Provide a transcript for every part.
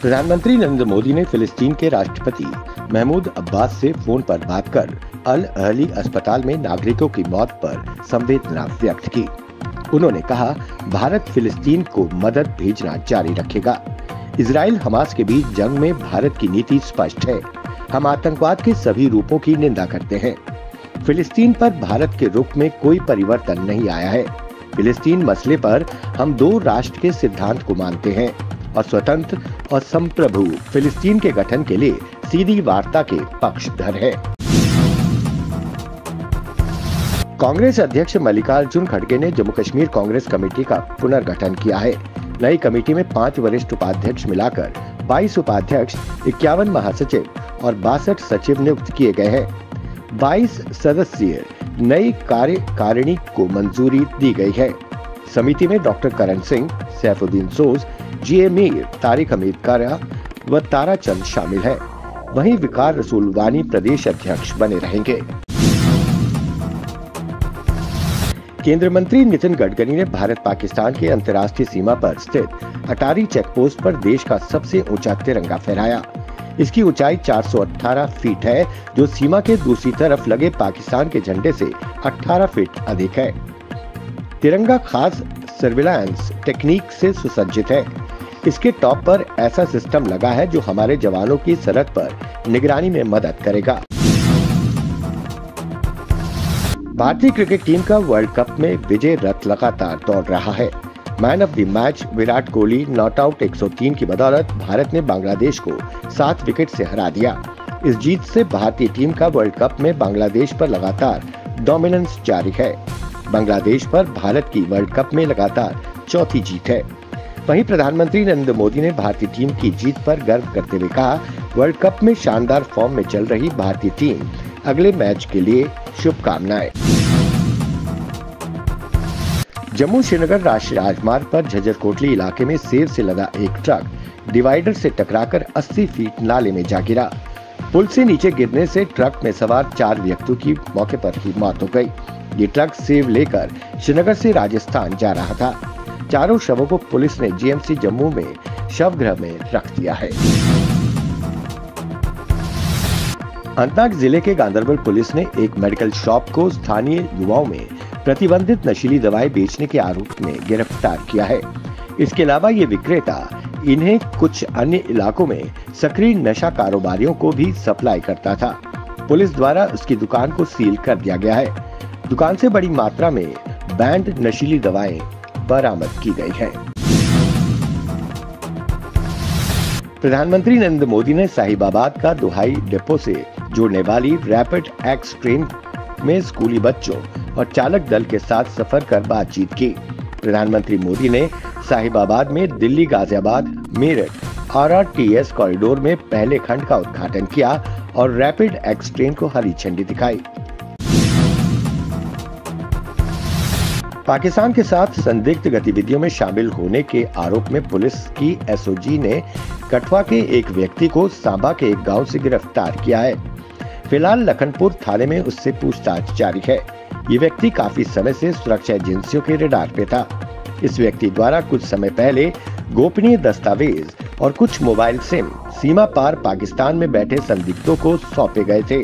प्रधानमंत्री नरेंद्र मोदी ने फिलिस्तीन के राष्ट्रपति महमूद अब्बास से फोन पर बात कर अल अहली अस्पताल में नागरिकों की मौत पर संवेदना व्यक्त की। उन्होंने कहा, भारत फिलिस्तीन को मदद भेजना जारी रखेगा। इजराइल हमास के बीच जंग में भारत की नीति स्पष्ट है। हम आतंकवाद के सभी रूपों की निंदा करते हैं। फिलिस्तीन पर भारत के रुख में कोई परिवर्तन नहीं आया है। फिलिस्तीन मसले पर हम दो राष्ट्र के सिद्धांत को मानते हैं और स्वतंत्र और संप्रभु फिलिस्तीन के गठन के लिए सीधी वार्ता के पक्षधर है। कांग्रेस अध्यक्ष मल्लिकार्जुन खड़गे ने जम्मू कश्मीर कांग्रेस कमेटी का पुनर्गठन किया है। नई कमेटी में 5 वरिष्ठ उपाध्यक्ष मिलाकर 22 उपाध्यक्ष, 51 महासचिव और 62 सचिव नियुक्त किए गए हैं। 22 सदस्यीय नई कार्यकारिणी को मंजूरी दी गई है। समिति में डॉक्टर करण सिंह, सैफुद्दीन सोज, जी.ए. मीर, तारिक हमीद कारा व ताराचंद शामिल हैं। वहीं विकार रसूल वानी प्रदेश अध्यक्ष बने रहेंगे। केंद्रीय मंत्री नितिन गडकरी ने भारत पाकिस्तान के अंतर्राष्ट्रीय सीमा पर स्थित अटारी चेकपोस्ट पर देश का सबसे ऊंचा तिरंगा फहराया। इसकी ऊंचाई 418 फीट है, जो सीमा के दूसरी तरफ लगे पाकिस्तान के झंडे से 18 फीट अधिक है। तिरंगा खास सर्विलांस टेक्निक से सुसज्जित है। इसके टॉप पर ऐसा सिस्टम लगा है जो हमारे जवानों की सरहद पर निगरानी में मदद करेगा। भारतीय क्रिकेट टीम का वर्ल्ड कप में विजय रथ लगातार दौड़ रहा है। Man of the match Virat Kohli not out 103 की बदौलत भारत ने बांग्लादेश को 7 विकेट से हरा दिया। इस जीत से भारतीय टीम का वर्ल्ड कप में बांग्लादेश पर लगातार डोमिनेंस जारी है। बांग्लादेश पर भारत की वर्ल्ड कप में लगातार चौथी जीत है। वहीं प्रधानमंत्री नरेंद्र मोदी ने भारतीय टीम की जीत पर गर्व करते हुए कहा, वर्ल्ड कप में शानदार फॉर्म में चल रही भारतीय टीम अगले मैच के लिए शुभकामनाएं। जम्मू श्रीनगर राष्ट्रीय राजमार्ग पर झज्जर कोटली इलाके में सेब से लदा एक ट्रक डिवाइडर से टकराकर 80 फीट नाले में जा गिरा। पुल से नीचे गिरने से ट्रक में सवार 4 व्यक्तियों की मौके पर ही मौत हो गई। ये ट्रक सेब लेकर श्रीनगर से राजस्थान जा रहा था। चारों शवों को पुलिस ने जीएमसी जम्मू में शवगृह में रख दिया है। अनंतनाग जिले के गांधरबल पुलिस ने एक मेडिकल शॉप को स्थानीय युवाओं में प्रतिबंधित नशीली दवाएं बेचने के आरोप में गिरफ्तार किया है। इसके अलावा ये विक्रेता इन्हें कुछ अन्य इलाकों में सक्रिय नशा कारोबारियों को भी सप्लाई करता था। पुलिस द्वारा उसकी दुकान को सील कर दिया गया है। दुकान से बड़ी मात्रा में बैंड नशीली दवाएं बरामद की गई हैं। प्रधानमंत्री नरेंद्र मोदी ने साहिबाबाद का दुहाई डिपो से जोड़ने वाली रैपिड एक्स ट्रेन में स्कूली बच्चों और चालक दल के साथ सफर कर बातचीत की। प्रधानमंत्री मोदी ने साहिबाबाद में दिल्ली गाजियाबाद मेरठ आरआरटीएस कॉरिडोर में पहले खंड का उद्घाटन किया और रैपिड एक्स ट्रेन को हरी झंडी दिखाई। पाकिस्तान के साथ संदिग्ध गतिविधियों में शामिल होने के आरोप में पुलिस की एसओजी ने कठुआ के एक व्यक्ति को सांबा के एक गांव से गिरफ्तार किया है। फिलहाल लखनपुर थाने में उससे पूछताछ जारी है। ये व्यक्ति काफी समय से सुरक्षा एजेंसियों के रडार पे था। इस व्यक्ति द्वारा कुछ समय पहले गोपनीय दस्तावेज और कुछ मोबाइल सिम सीमा पार पाकिस्तान में बैठे संदिग्धों को सौंपे गए थे।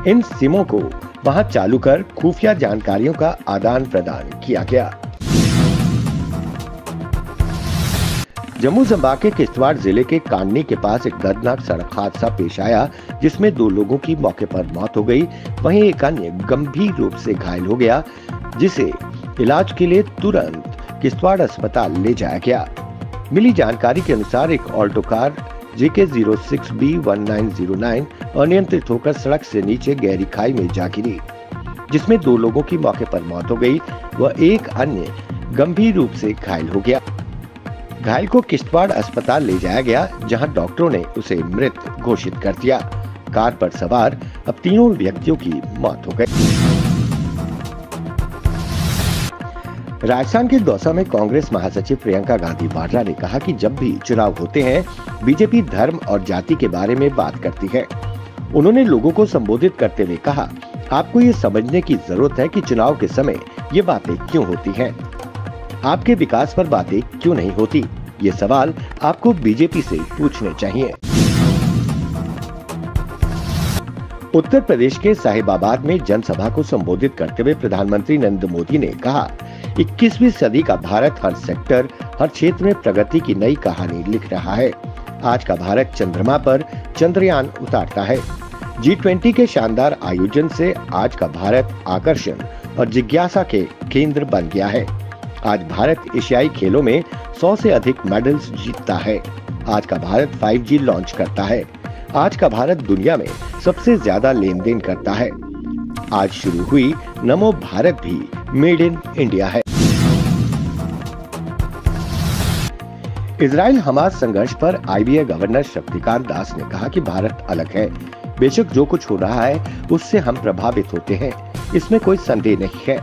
इन सिमों को वहां चालू कर खुफिया जानकारियों का आदान प्रदान किया गया। जम्मू संभाग के किश्तवाड़ जिले के कांडनी के पास एक दर्दनाक सड़क हादसा पेश आया, जिसमें 2 लोगों की मौके पर मौत हो गई। वहीं एक अन्य गंभीर रूप से घायल हो गया, जिसे इलाज के लिए तुरंत किश्तवाड़ अस्पताल ले जाया गया। मिली जानकारी के अनुसार एक ऑल्टो कार JK 06B1909 अनियंत्रित होकर सड़क से नीचे गहरी खाई में जा गिरी, जिसमें 2 लोगों की मौके पर मौत हो गई व एक अन्य गंभीर रूप से घायल हो गया। घायल को किश्तवाड़ अस्पताल ले जाया गया, जहां डॉक्टरों ने उसे मृत घोषित कर दिया। कार पर सवार अब 3 व्यक्तियों की मौत हो गई। राजस्थान के दौसा में कांग्रेस महासचिव प्रियंका गांधी वाड्रा ने कहा कि जब भी चुनाव होते हैं, बीजेपी धर्म और जाति के बारे में बात करती है। उन्होंने लोगों को संबोधित करते हुए कहा, आपको ये समझने की जरूरत है कि चुनाव के समय ये बातें क्यों होती हैं। आपके विकास पर बातें क्यों नहीं होती। ये सवाल आपको बीजेपी से पूछने चाहिए। उत्तर प्रदेश के साहिबाबाद में जनसभा को संबोधित करते हुए प्रधानमंत्री नरेंद्र मोदी ने कहा, 21वीं सदी का भारत हर सेक्टर, हर क्षेत्र में प्रगति की नई कहानी लिख रहा है। आज का भारत चंद्रमा पर चंद्रयान उतारता है। G20 के शानदार आयोजन से आज का भारत आकर्षण और जिज्ञासा के केंद्र बन गया है। आज भारत एशियाई खेलों में 100 से अधिक मेडल्स जीतता है। आज का भारत 5G लॉन्च करता है। आज का भारत दुनिया में सबसे ज्यादा लेन देन करता है। आज शुरू हुई नमो भारत भी मेड इन इंडिया है। इजराइल हमास संघर्ष पर IBA गवर्नर शक्तिकांत दास ने कहा कि भारत अलग है। बेशक जो कुछ हो रहा है उससे हम प्रभावित होते हैं, इसमें कोई संदेह नहीं है।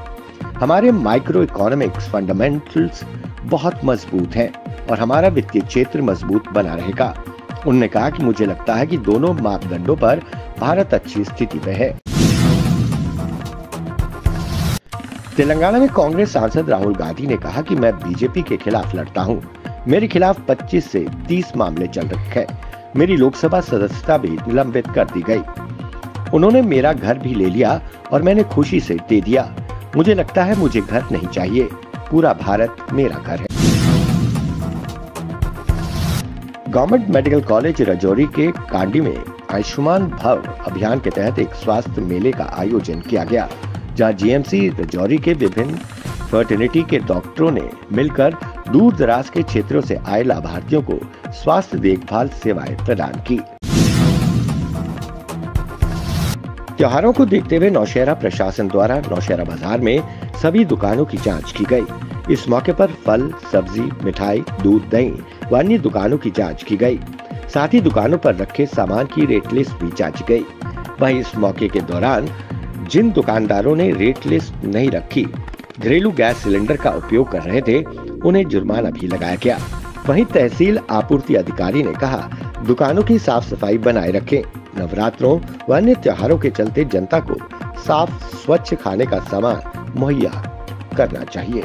हमारे माइक्रो इकोनॉमिक्स फंडामेंटल्स बहुत मजबूत हैं और हमारा वित्तीय क्षेत्र मजबूत बना रहेगा। उन्होंने कहा कि मुझे लगता है कि दोनों मापदंडों पर भारत अच्छी स्थिति में है। तेलंगाना में कांग्रेस सांसद राहुल गांधी ने कहा कि मैं बीजेपी के खिलाफ लड़ता हूं। मेरे खिलाफ 25 से 30 मामले चल रहे हैं। मेरी लोकसभा सदस्यता भी निलंबित कर दी गई। उन्होंने मेरा घर भी ले लिया और मैंने खुशी से दे दिया। मुझे लगता है मुझे घर नहीं चाहिए, पूरा भारत मेरा घर है। गवर्नमेंट मेडिकल कॉलेज रजौरी के कांडी में आयुष्मान भव अभियान के तहत एक स्वास्थ्य मेले का आयोजन किया गया, जहां GMC रजौरी के विभिन्न फर्टिलिटी के डॉक्टरों ने मिलकर दूर दराज के क्षेत्रों से आए लाभार्थियों को स्वास्थ्य देखभाल सेवाएं प्रदान की। त्योहारों को देखते हुए नौशहरा प्रशासन द्वारा नौशहरा बाजार में सभी दुकानों की जांच की गई। इस मौके पर फल, सब्जी, मिठाई, दूध, दही व अन्य दुकानों की जांच की गई। साथ ही दुकानों पर रखे सामान की रेट लिस्ट भी जांची गई। वहीं इस मौके के दौरान जिन दुकानदारों ने रेट लिस्ट नहीं रखी, घरेलू गैस सिलेंडर का उपयोग कर रहे थे, उन्हें जुर्माना भी लगाया गया। वहीं तहसील आपूर्ति अधिकारी ने कहा, दुकानों की साफ सफाई बनाए रखें। नवरात्रों व अन्य त्योहारों के चलते जनता को साफ स्वच्छ खाने का सामान मुहैया करना चाहिए।